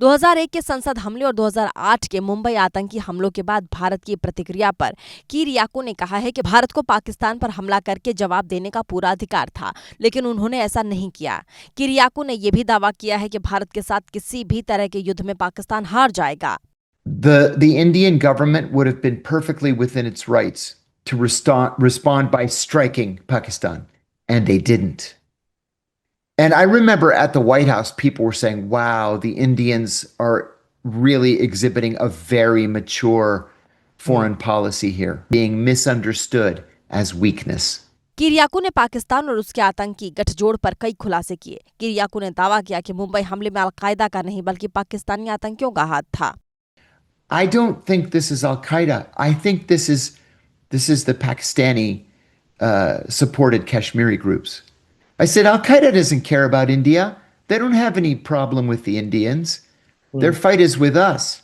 2001 के संसद हमले और 2008 के मुंबई आतंकी हमलों के बाद भारत की प्रतिक्रिया पर किरियाको ने कहा है कि भारत को पाकिस्तान पर हमला करके जवाब देने का पूरा अधिकार था, लेकिन उन्होंने ऐसा नहीं किया। किरियाको ने यह भी दावा किया है कि भारत के साथ किसी भी तरह के युद्ध में पाकिस्तान हार जाएगा। The Indian government would have been perfectly within its rights to respond by striking Pakistan, and they didn't. And I remember at the White House, people were saying, wow, the Indians are really exhibiting a very mature foreign policy here, being misunderstood as weakness. किरियाको ने पाकिस्तान और उसके आतंकी गठजोड़ पर कई खुलासे किए। किरियाको ने दावा किया कि मुंबई हमले में अल-कायदा का नहीं बल्कि पाकिस्तानी आतंकियों का हाथ था। I don't think this is Al Qaeda. I think this is the Pakistani supported Kashmiri groups. I said Al Qaeda doesn't care about India. They don't have any problem with the Indians. Their fight is with us.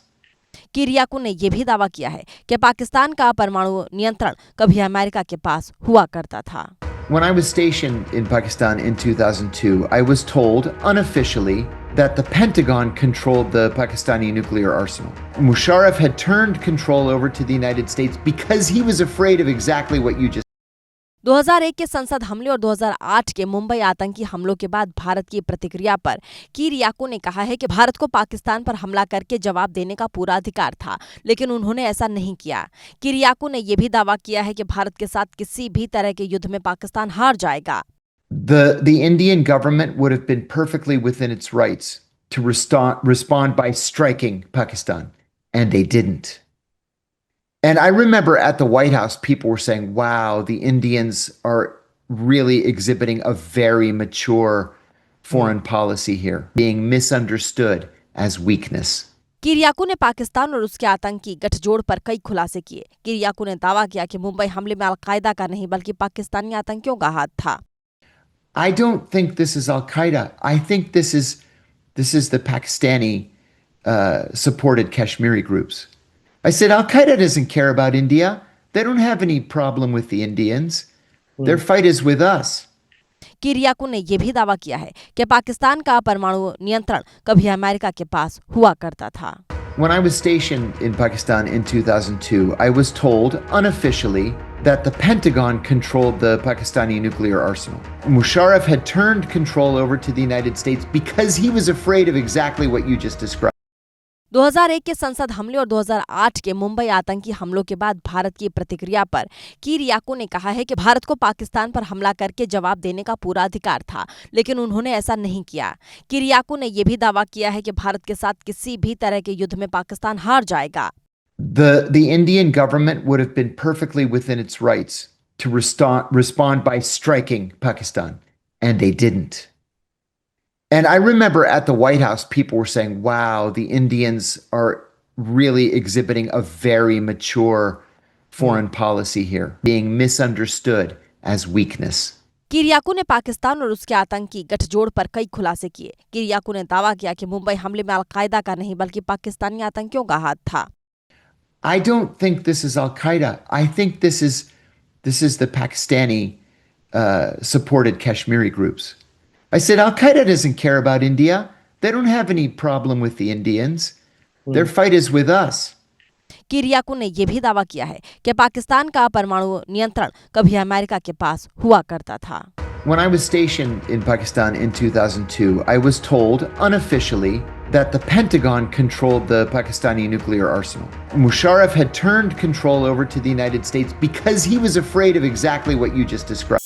किरियाको ने यह भी दावा किया है कि पाकिस्तान का परमाणु नियंत्रण कभी अमेरिका के पास हुआ करता था। When I was stationed in Pakistan in 2002, I was told unofficially that the Pentagon controlled the Pakistani nuclear arsenal. Musharraf had turned control over to the United States because he was afraid of exactly what you just 2001 के संसद हमले और 2008 के मुंबई आतंकी हमलों के बाद भारत की प्रतिक्रिया पर किरियाको ने कहा है कि भारत को पाकिस्तान पर हमला करके जवाब देने का पूरा अधिकार था, लेकिन उन्होंने ऐसा नहीं किया। किरियाको ने यह भी दावा किया है कि भारत के साथ किसी भी तरह के युद्ध में पाकिस्तान हार जाएगा। The Indian government would have been perfectly within its rights to respond by striking Pakistan, and they didn't. And I remember at the White House, people were saying, wow, the Indians are really exhibiting a very mature foreign policy here, being misunderstood as weakness. किरियाको ने पाकिस्तान और उसके आतंकी गठजोड़ पर कई खुलासे किए। किरियाको ने दावा किया कि मुंबई हमले में अल-कायदा का नहीं बल्कि पाकिस्तानी आतंकियों का हाथ था। I don't think this is Al Qaeda. I think this is the Pakistani supported Kashmiri groups. I said Al Qaeda doesn't care about India. They don't have any problem with the Indians. Their fight is with us. किरियाको ने यह भी दावा किया है कि पाकिस्तान का परमाणु नियंत्रण कभी अमेरिका के पास हुआ करता था। When I was stationed in Pakistan in 2002, I was told unofficially that the Pentagon controlled the Pakistani nuclear arsenal. Musharraf had turned control over to the United States because he was afraid of exactly what you just described. 2001 के संसद हमले और 2008 के मुंबई आतंकी हमलों के बाद भारत की प्रतिक्रिया पर किरियाको ने कहा है कि भारत को पाकिस्तान पर हमला करके जवाब देने का पूरा अधिकार था, लेकिन उन्होंने ऐसा नहीं किया। किरियाको ने यह भी दावा किया है कि भारत के साथ किसी भी तरह के युद्ध में पाकिस्तान हार जाएगा। The Indian government would have been perfectly within its rights to respond by striking Pakistan, and they didn't. And I remember at the White House, people were saying, wow, the Indians are really exhibiting a very mature foreign policy here, being misunderstood as weakness. किरियाको ने पाकिस्तान और उसके आतंकी गठजोड़ पर कई खुलासे किए। किरियाको ने दावा किया कि मुंबई हमले में अल-कायदा का नहीं बल्कि पाकिस्तानी आतंकियों का हाथ था। I don't think this is Al Qaeda. I think this is the Pakistani supported Kashmiri groups. I said Al Qaeda doesn't care about India. They don't have any problem with the Indians. Their fight is with us. किरियाको ने यह भी दावा किया है कि पाकिस्तान का परमाणु नियंत्रण कभी अमेरिका के पास हुआ करता था। When I was stationed in Pakistan in 2002, I was told unofficially that the Pentagon controlled the Pakistani nuclear arsenal. Musharraf had turned control over to the United States because he was afraid of exactly what you just described.